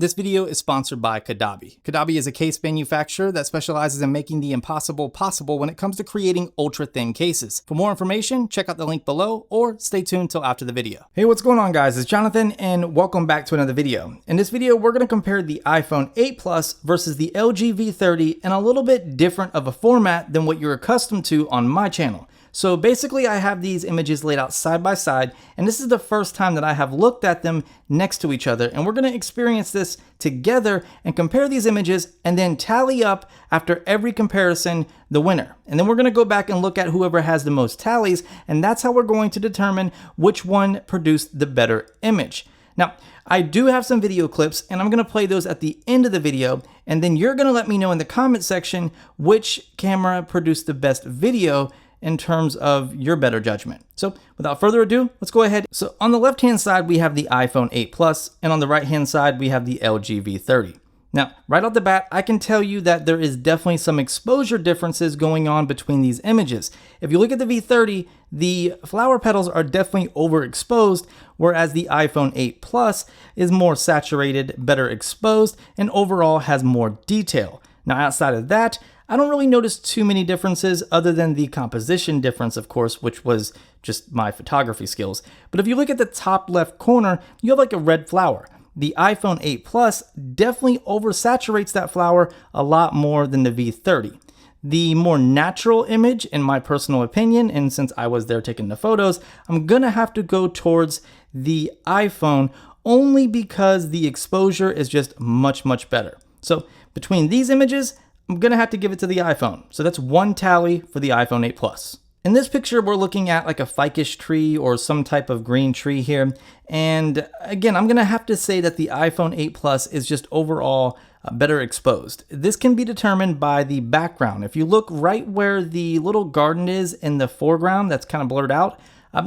This video is sponsored by Kadabi. Kadabi is a case manufacturer that specializes in making the impossible possible when it comes to creating ultra-thin cases. For more information, check out the link below or stay tuned till after the video. Hey, what's going on guys? It's Jonathan and welcome back to another video. In this video, we're going to compare the iPhone 8 Plus versus the LG V30 in a little bit different of a format than what you're accustomed to on my channel. So basically I have these images laid out side by side, and this is the first time that I have looked at them next to each other, and we're going to experience this together and compare these images and then tally up after every comparison the winner. And then we're going to go back and look at whoever has the most tallies, and that's how we're going to determine which one produced the better image. Now, I do have some video clips and I'm going to play those at the end of the video, and then you're going to let me know in the comment section which camera produced the best video in terms of your better judgment. So without further ado, let's go ahead. So on the left-hand side, we have the iPhone 8 Plus, and on the right-hand side, we have the LG V30. Now, right off the bat, I can tell you that there is definitely some exposure differences going on between these images. If you look at the V30, the flower petals are definitely overexposed, whereas the iPhone 8 Plus is more saturated, better exposed, and overall has more detail. Now, outside of that, I don't really notice too many differences other than the composition difference, of course, which was just my photography skills. But if you look at the top left corner, you have like a red flower. The iPhone 8 Plus definitely oversaturates that flower a lot more than the V30. The more natural image, in my personal opinion, and since I was there taking the photos, I'm gonna have to go towards the iPhone only because the exposure is just much better. So between these images, I'm gonna have to give it to the iPhone. So that's one tally for the iPhone 8 Plus. In this picture, we're looking at like a ficus tree or some type of green tree here. And again, I'm gonna have to say that the iPhone 8 Plus is just overall better exposed. This can be determined by the background. If you look right where the little garden is in the foreground, that's kind of blurred out,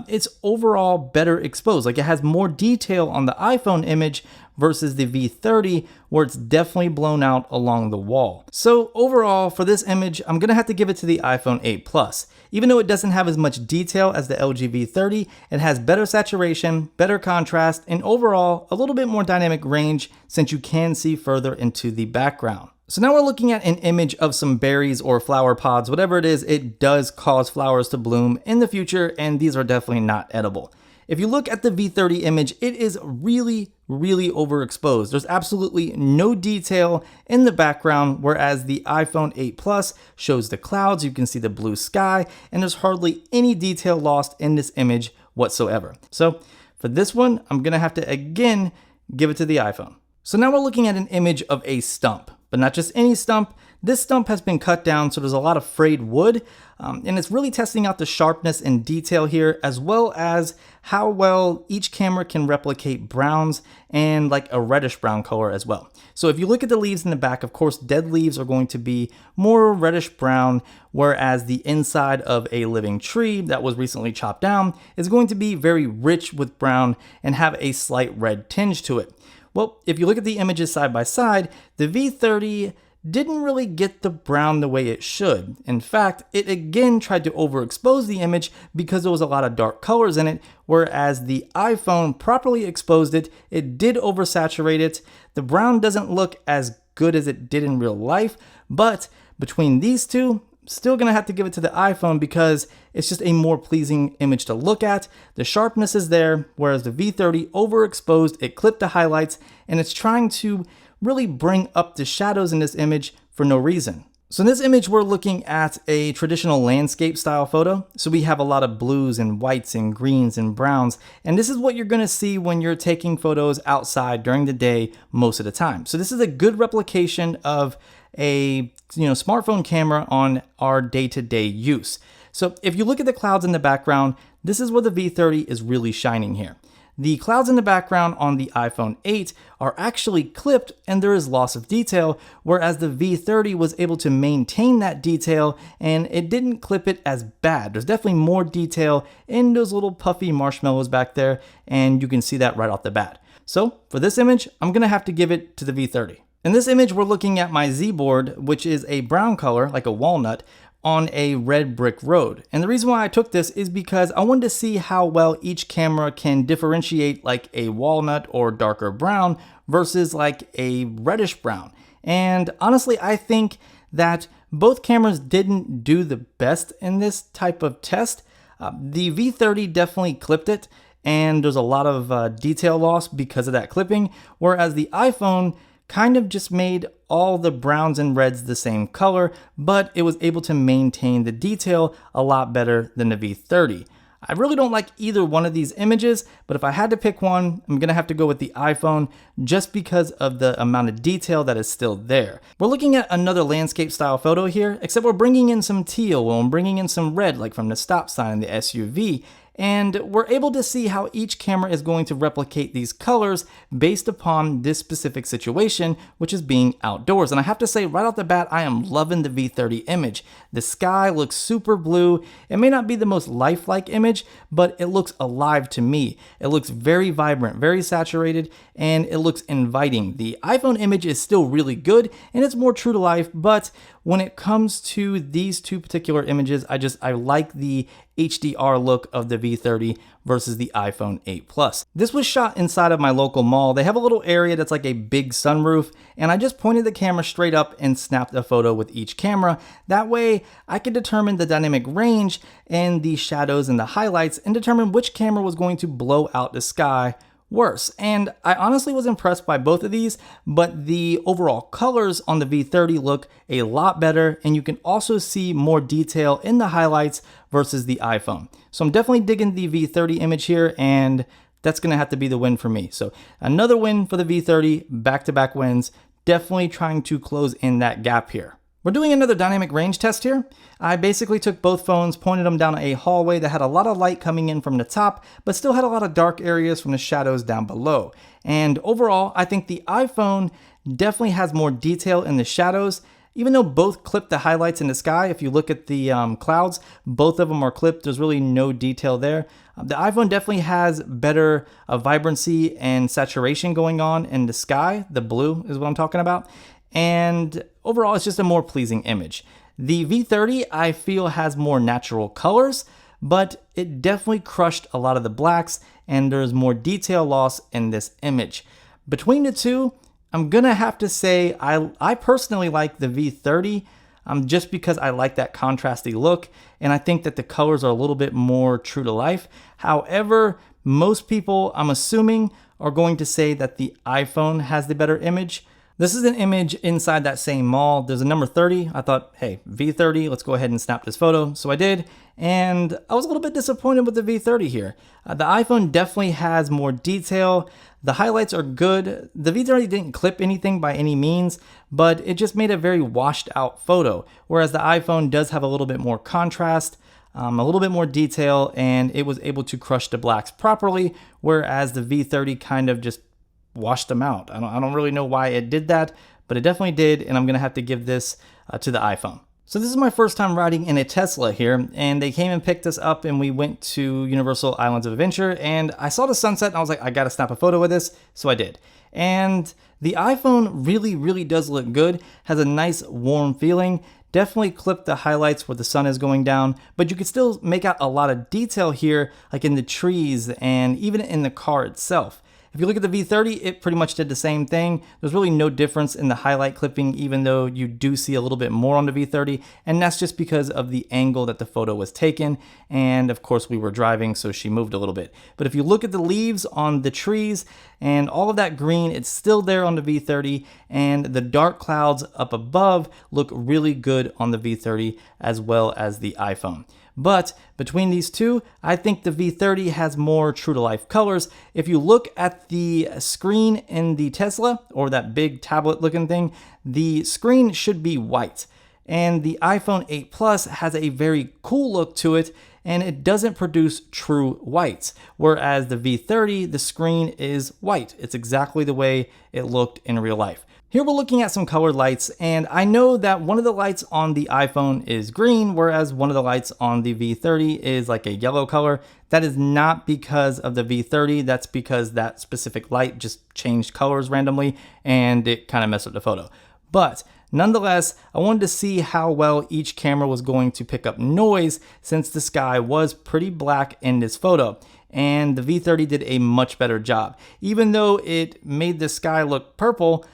it's overall better exposed. Like it has more detail on the iPhone image versus the V30, where it's definitely blown out along the wall. So overall, for this image, I'm gonna have to give it to the iPhone 8 Plus. Even though it doesn't have as much detail as the LG V30, it has better saturation, better contrast, and overall, a little bit more dynamic range since you can see further into the background. So now we're looking at an image of some berries or flower pods, whatever it is, it does cause flowers to bloom in the future, and these are definitely not edible. If you look at the V30 image, it is really overexposed. There's absolutely no detail in the background, whereas the iPhone 8 Plus shows the clouds, you can see the blue sky, and there's hardly any detail lost in this image whatsoever. So for this one, I'm gonna have to again give it to the iPhone. So now we're looking at an image of a stump, but not just any stump. This stump has been cut down, so there's a lot of frayed wood, and it's really testing out the sharpness and detail here, as well as how well each camera can replicate browns and like a reddish brown color as well. So if you look at the leaves in the back, of course, dead leaves are going to be more reddish brown, whereas the inside of a living tree that was recently chopped down is going to be very rich with brown and have a slight red tinge to it. Well, if you look at the images side by side, the V30 didn't really get the brown the way it should. In fact, it again tried to overexpose the image because there was a lot of dark colors in it, whereas the iPhone properly exposed it. It did oversaturate it. The brown doesn't look as good as it did in real life, but between these two, still gonna have to give it to the iPhone because it's just a more pleasing image to look at. The sharpness is there, whereas the V30 overexposed, it clipped the highlights, and it's trying to really bring up the shadows in this image for no reason. So in this image, we're looking at a traditional landscape style photo. So we have a lot of blues and whites and greens and browns. And this is what you're gonna see when you're taking photos outside during the day most of the time. So this is a good replication of a smartphone camera on our day-to-day use. So if you look at the clouds in the background, this is where the V30 is really shining here. The clouds in the background on the iPhone 8 are actually clipped and there is loss of detail, whereas the V30 was able to maintain that detail and it didn't clip it as bad. There's definitely more detail in those little puffy marshmallows back there, and you can see that right off the bat. So for this image, I'm gonna have to give it to the V30. In this image, we're looking at my Z board, which is a brown color, like a walnut, on a red brick road. And the reason why I took this is because I wanted to see how well each camera can differentiate like a walnut or darker brown versus like a reddish brown. And honestly, I think that both cameras didn't do the best in this type of test. The V30 definitely clipped it, and there's a lot of detail loss because of that clipping, whereas the iPhone kind of just made all the browns and reds the same color, but it was able to maintain the detail a lot better than the V30. I really don't like either one of these images, but if I had to pick one, I'm gonna have to go with the iPhone just because of the amount of detail that is still there. We're looking at another landscape style photo here, except we're bringing in some teal and bringing in some red, like from the stop sign in the SUV. And we're able to see how each camera is going to replicate these colors based upon this specific situation, which is being outdoors. And I have to say right off the bat, I am loving the V30 image. The sky looks super blue. It may not be the most lifelike image, but it looks alive to me. It looks very vibrant, very saturated, and it looks inviting. The iPhone image is still really good and it's more true to life, but when it comes to these two particular images, I like the HDR look of the V30 versus the iPhone 8 Plus. This was shot inside of my local mall. They have a little area that's like a big sunroof, and I just pointed the camera straight up and snapped a photo with each camera. That way I could determine the dynamic range and the shadows and the highlights and determine which camera was going to blow out the sky worse. And I honestly was impressed by both of these, but the overall colors on the V30 look a lot better, and you can also see more detail in the highlights versus the iPhone. So I'm definitely digging the V30 image here, and that's gonna have to be the win for me. So another win for the V30, back-to-back wins, definitely trying to close in that gap here. We're doing another dynamic range test here. I basically took both phones, pointed them down a hallway that had a lot of light coming in from the top, but still had a lot of dark areas from the shadows down below. And overall, I think the iPhone definitely has more detail in the shadows. Even though both clip the highlights in the sky, if you look at the clouds, both of them are clipped. There's really no detail there. The iPhone definitely has better vibrancy and saturation going on in the sky. The blue is what I'm talking about. And overall, it's just a more pleasing image. The V30, I feel, has more natural colors, but it definitely crushed a lot of the blacks, and there's more detail loss in this image. Between the two, I'm gonna have to say I personally like the V30 just because I like that contrasty look, and I think that the colors are a little bit more true to life. However, most people, I'm assuming, are going to say that the iPhone has the better image. This is an image inside that same mall. There's a number 30. I thought, hey, V30, let's go ahead and snap this photo. So I did, and I was a little bit disappointed with the V30 here. The iPhone definitely has more detail. The highlights are good. The V30 didn't clip anything by any means, but it just made a very washed out photo, whereas the iPhone does have a little bit more contrast, a little bit more detail, and it was able to crush the blacks properly, whereas the V30 kind of just washed them out. I don't really know why it did that, but it definitely did, and I'm gonna have to give this to the iPhone. So this is my first time riding in a Tesla here, and they came and picked us up and we went to Universal Islands of Adventure, and I saw the sunset and I was like, I gotta snap a photo of this, so I did. And the iPhone really does look good, has a nice warm feeling, definitely clipped the highlights where the sun is going down, but you can still make out a lot of detail here, like in the trees and even in the car itself. If you look at the V30, it pretty much did the same thing. There's really no difference in the highlight clipping, even though you do see a little bit more on the V30, and that's just because of the angle that the photo was taken, and of course we were driving, so she moved a little bit. But if you look at the leaves on the trees and all of that green, it's still there on the V30, and the dark clouds up above look really good on the V30 as well as the iPhone. But between these two, I think the V30 has more true to life colors. If you look at the screen in the Tesla, or that big tablet looking thing, the screen should be white. And the iPhone 8 Plus has a very cool look to it, and it doesn't produce true whites. Whereas the V30, the screen is white. It's exactly the way it looked in real life. Here we're looking at some colored lights, and I know that one of the lights on the iPhone is green, whereas one of the lights on the V30 is like a yellow color. That is not because of the V30, that's because that specific light just changed colors randomly and it kind of messed up the photo. But nonetheless, I wanted to see how well each camera was going to pick up noise since the sky was pretty black in this photo. and the V30 did a much better job. Even though it made the sky look purple,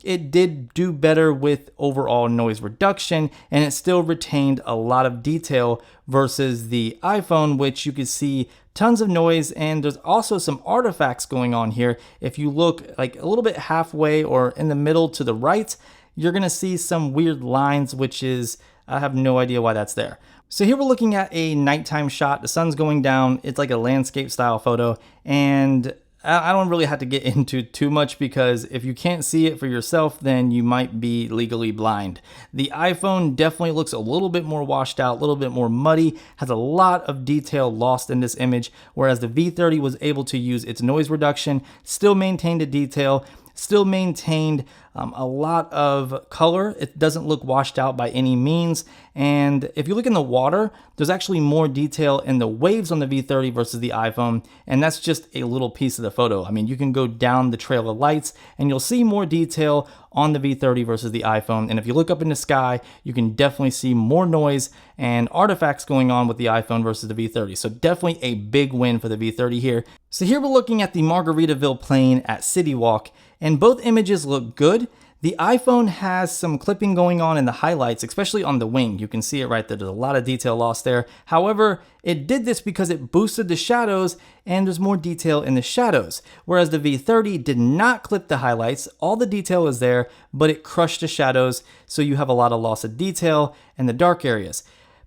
it did do better with overall noise reduction, and it still retained a lot of detail versus the iPhone, which you can see tons of noise, and there's also some artifacts going on here. If you look like a little bit halfway or in the middle to the right, you're gonna see some weird lines, which is, I have no idea why that's there. So here we're looking at a nighttime shot. The sun's going down. It's like a landscape style photo, and I don't really have to get into too much because if you can't see it for yourself, then you might be legally blind. The iPhone definitely looks a little bit more washed out, a little bit more muddy, has a lot of detail lost in this image, whereas the V30 was able to use its noise reduction, still maintained the detail, still maintained a lot of color. It doesn't look washed out by any means. And if you look in the water, there's actually more detail in the waves on the V30 versus the iPhone. And that's just a little piece of the photo. I mean, you can go down the trail of lights and you'll see more detail on the V30 versus the iPhone. And if you look up in the sky, you can definitely see more noise and artifacts going on with the iPhone versus the V30. So definitely a big win for the V30 here. So here we're looking at the Margaritaville plain at City Walk, and both images look good. The iPhone has some clipping going on in the highlights, especially on the wing. You can see it right there. There's a lot of detail lost there. However, it did this because it boosted the shadows and there's more detail in the shadows. Whereas the V30 did not clip the highlights. All the detail is there, but it crushed the shadows. So you have a lot of loss of detail in the dark areas.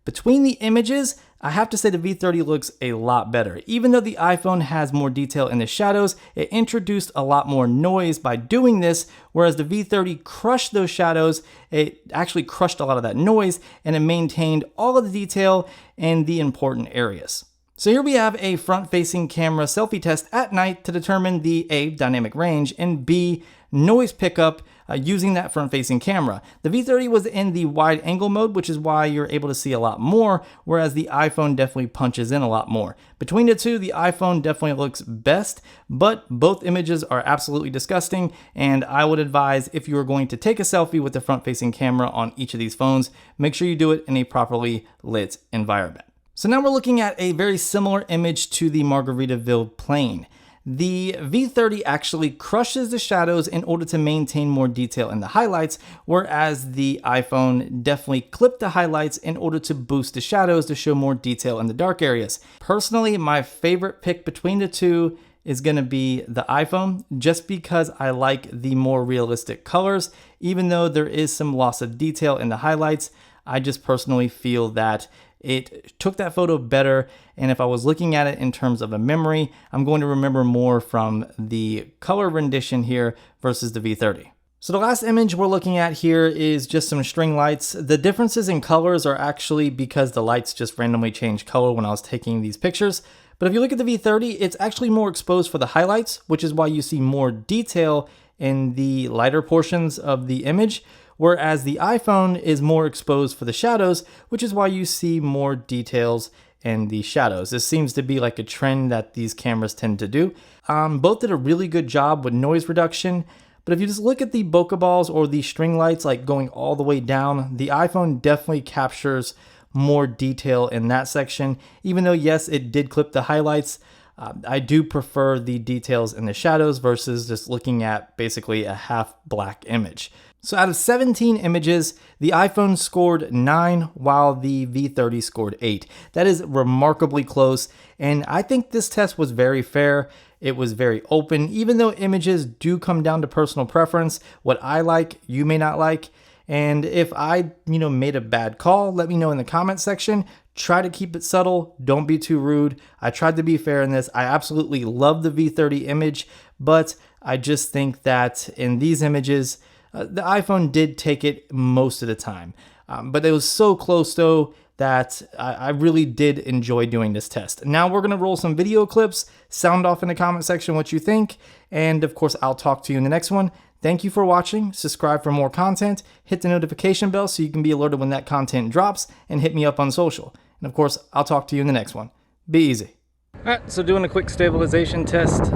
Between the images, I have to say the V30 looks a lot better. Even though the iPhone has more detail in the shadows, it introduced a lot more noise by doing this, whereas the V30 crushed those shadows. It actually crushed a lot of that noise, and it maintained all of the detail in the important areas. So here we have a front-facing camera selfie test at night to determine the A, dynamic range, and B, noise pickup using that front-facing camera. The V30 was in the wide angle mode, which is why you're able to see a lot more, whereas the iPhone definitely punches in a lot more. Between the two, the iPhone definitely looks best, but both images are absolutely disgusting, and I would advise if you are going to take a selfie with the front-facing camera on each of these phones, make sure you do it in a properly lit environment. So now we're looking at a very similar image to the Margaritaville plain. The V30 actually crushes the shadows in order to maintain more detail in the highlights, whereas the iPhone definitely clipped the highlights in order to boost the shadows to show more detail in the dark areas. Personally, my favorite pick between the two is going to be the iPhone, just because I like the more realistic colors. Even though there is some loss of detail in the highlights, I just personally feel that it took that photo better, and if I was looking at it in terms of a memory, I'm going to remember more from the color rendition here versus the V30. So the last image we're looking at here is just some string lights. The differences in colors are actually because the lights just randomly changed color when I was taking these pictures. But if you look at the V30, it's actually more exposed for the highlights, which is why you see more detail in the lighter portions of the image, whereas the iPhone is more exposed for the shadows, which is why you see more details in the shadows. This seems to be like a trend that these cameras tend to do. Both did a really good job with noise reduction, but if you just look at the bokeh balls or the string lights like going all the way down, the iPhone definitely captures more detail in that section. Even though, yes, it did clip the highlights, I do prefer the details in the shadows versus just looking at basically a half black image. So out of 17 images, the iPhone scored 9 while the V30 scored 8. That is remarkably close, and I think this test was very fair. It was very open, even though images do come down to personal preference. What I like, you may not like. And if I, made a bad call, let me know in the comment section. Try to keep it subtle. Don't be too rude. I tried to be fair in this. I absolutely love the V30 image, but I just think that in these images, the iPhone did take it most of the time. But it was so close though that I really did enjoy doing this test. Now we're gonna roll some video clips, sound off in the comment section what you think, and of course I'll talk to you in the next one. Thank you for watching, subscribe for more content, hit the notification bell so you can be alerted when that content drops, and hit me up on social. And of course, I'll talk to you in the next one. Be easy. All right, so doing a quick stabilization test.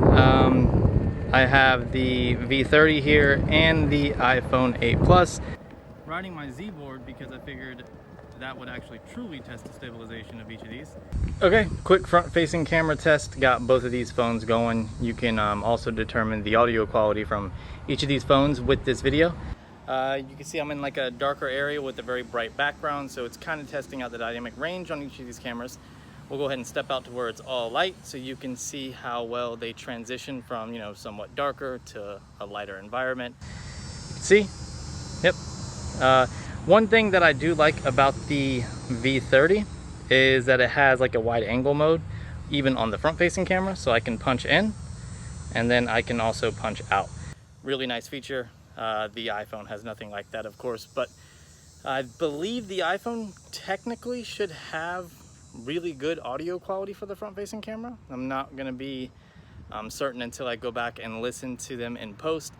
I have the V30 here and the iPhone 8 Plus. Riding my Z board because I figured that would actually truly test the stabilization of each of these. Okay, quick front-facing camera test. Got both of these phones going. You can also determine the audio quality from each of these phones with this video. You can see I'm in like a darker area with a very bright background, so it's kind of testing out the dynamic range on each of these cameras. We'll go ahead and step out to where it's all light so you can see how well they transition from, somewhat darker to a lighter environment. See? Yep. One thing that I do like about the V30 is that it has like a wide angle mode, even on the front-facing camera, so I can punch in and then I can also punch out. Really nice feature. The iPhone has nothing like that, of course, but I believe the iPhone technically should have really good audio quality for the front-facing camera. I'm not going to be certain until I go back and listen to them in post.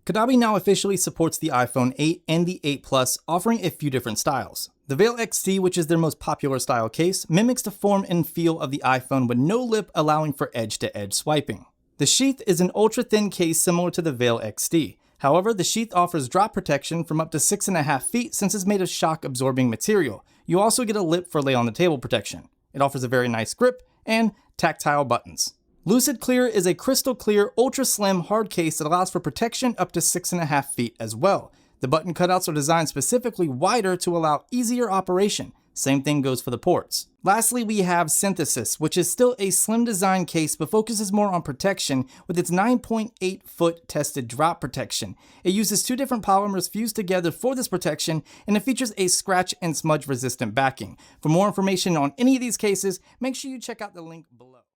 Kadabi now officially supports the iPhone 8 and the 8 Plus, offering a few different styles. The Veil XT, which is their most popular style case, mimics the form and feel of the iPhone with no lip, allowing for edge-to-edge swiping. The Sheath is an ultra-thin case similar to the Veil XT. However, the Sheath offers drop protection from up to 6.5 feet since it's made of shock-absorbing material. You also get a lip for lay-on-the-table protection. It offers a very nice grip and tactile buttons. Lucid Clear is a crystal clear, ultra slim hard case that allows for protection up to 6.5 feet as well. The button cutouts are designed specifically wider to allow easier operation. Same thing goes for the ports. Lastly, we have Synthesis, which is still a slim design case but focuses more on protection with its 9.8 foot tested drop protection. It uses two different polymers fused together for this protection, and it features a scratch and smudge resistant backing. For more information on any of these cases, make sure you check out the link below.